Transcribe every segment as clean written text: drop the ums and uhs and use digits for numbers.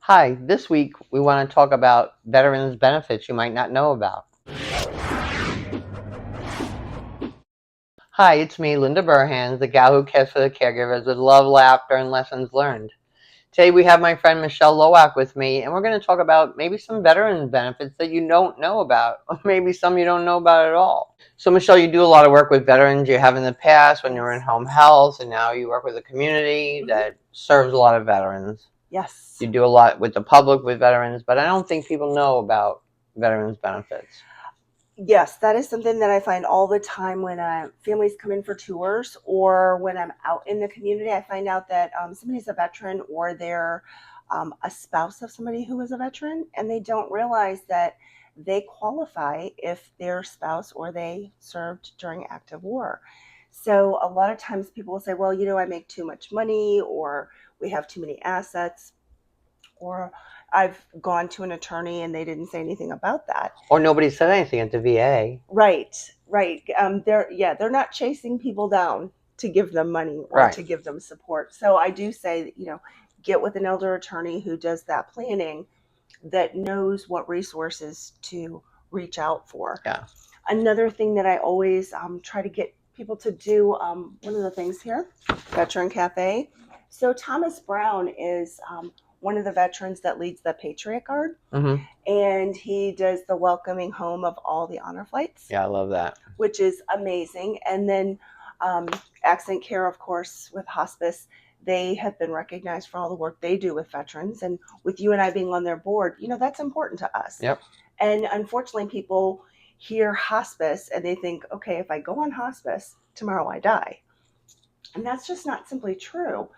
Hi, this week we want to talk about veterans benefits you might not know about. Hi, it's me, Linda Burhans, the gal who cares for the caregivers with love, laughter, and lessons learned. Today we have my friend Michelle Lowak with me, and we're going to talk about maybe some veteran benefits that you don't know about, or maybe some you don't know about at all. So Michelle, you do a lot of work with veterans. You have in the past when you were in home health, and now you work with a community that serves a lot of veterans. Yes. You do a lot with the public with veterans, but I don't think people know about veterans benefits. Yes, that is something that I find all the time when families come in for tours or when I'm out in the community. I find out that somebody's a veteran or they're a spouse of somebody who is a veteran, and they don't realize that they qualify if their spouse or they served during active war. So a lot of times people will say, well, I make too much money, or we have too many assets, or I've gone to an attorney and they didn't say anything about that. Or nobody said anything at the VA. Right. They're not chasing people down to give them money or Right. to give them support. So I do say that, get with an elder attorney who does that planning, that knows what resources to reach out for. Yeah. Another thing that I always try to get people to do, one of the things here, Veteran Cafe. So Thomas Brown is one of the veterans that leads the Patriot Guard, and he does the welcoming home of all the honor flights. Yeah, I love that. Which is amazing. And then Accent Care, of course, with hospice, they have been recognized for all the work they do with veterans. And with you and I being on their board, that's important to us. Yep. And unfortunately, people hear hospice and they think, okay, if I go on hospice, tomorrow I die. And that's just not simply true.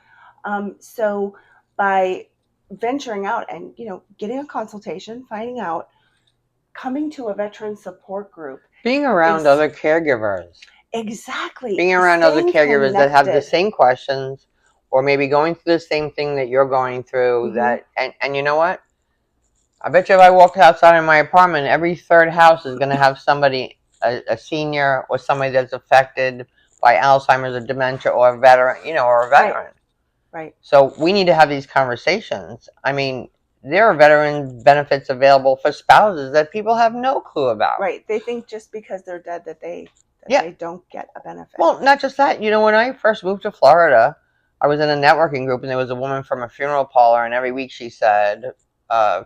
So by venturing out and, getting a consultation, finding out, coming to a veteran support group. Being around other caregivers. Exactly. Being around other caregivers that have the same questions, or maybe going through the same thing that you're going through. And you know what? I bet you if I walk outside in my apartment, every third house is going to have somebody, a senior or somebody that's affected by Alzheimer's or dementia or a veteran, or a veteran. Right. So we need to have these conversations. I mean, there are veteran benefits available for spouses that people have no clue about. Right. They think just because they're dead that they don't get a benefit. Well, not just that. When I first moved to Florida, I was in a networking group, and there was a woman from a funeral parlor, and every week she said,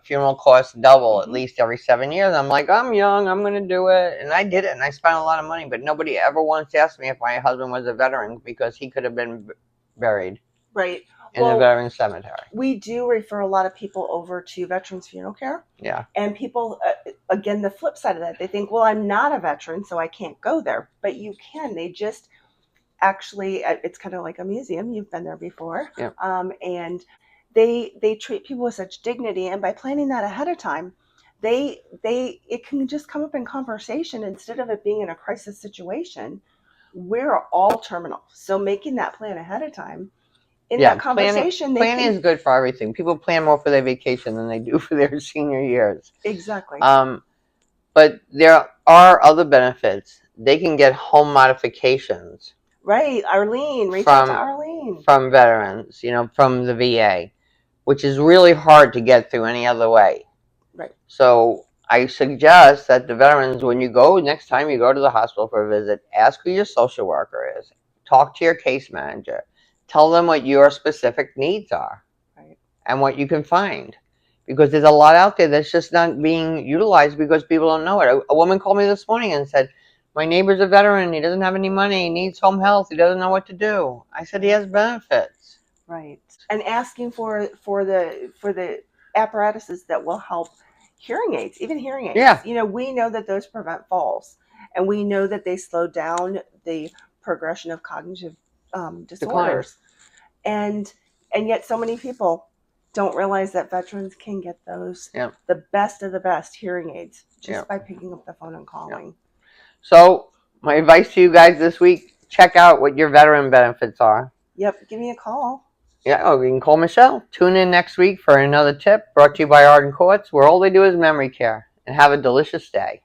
funeral costs double at least every 7 years. I'm like, I'm young, I'm going to do it. And I did it, and I spent a lot of money, but nobody ever once asked me if my husband was a veteran, because he could have been buried. Right. In the veteran cemetery. We do refer a lot of people over to Veterans Funeral Care. Yeah. And people, again, the flip side of that, they think, well, I'm not a veteran, so I can't go there. But you can. They just actually, it's kind of like a museum. You've been there before. Yeah. And they treat people with such dignity. And by planning that ahead of time, it can just come up in conversation instead of it being in a crisis situation. We're all terminal. So making that plan ahead of time, that conversation, planning is good for everything. People plan more for their vacation than they do for their senior years. Exactly. But there are other benefits. They can get home modifications. Right, Arlene. Reach out to Arlene. From veterans, from the VA, which is really hard to get through any other way. Right. So I suggest that the veterans, when you go, next time you go to the hospital for a visit, ask who your social worker is. Talk to your case manager. Tell them what your specific needs are, right, and what you can find. Because there's a lot out there that's just not being utilized because people don't know it. A woman called me this morning and said, my neighbor's a veteran. He doesn't have any money. He needs home health. He doesn't know what to do. I said he has benefits. Right. And asking for the apparatuses that will help hearing aids, even hearing aids. Yeah. We know that those prevent falls, and we know that they slow down the progression of cognitive disorders. And yet so many people don't realize that veterans can get those, the best of the best hearing aids, just by picking up the phone and calling. So my advice to you guys this week, check out what your veteran benefits are. Yep, give me a call. Yeah, you can call Michelle. Tune in next week for another tip brought to you by Arden Courts, where all they do is memory care. And have a delicious day.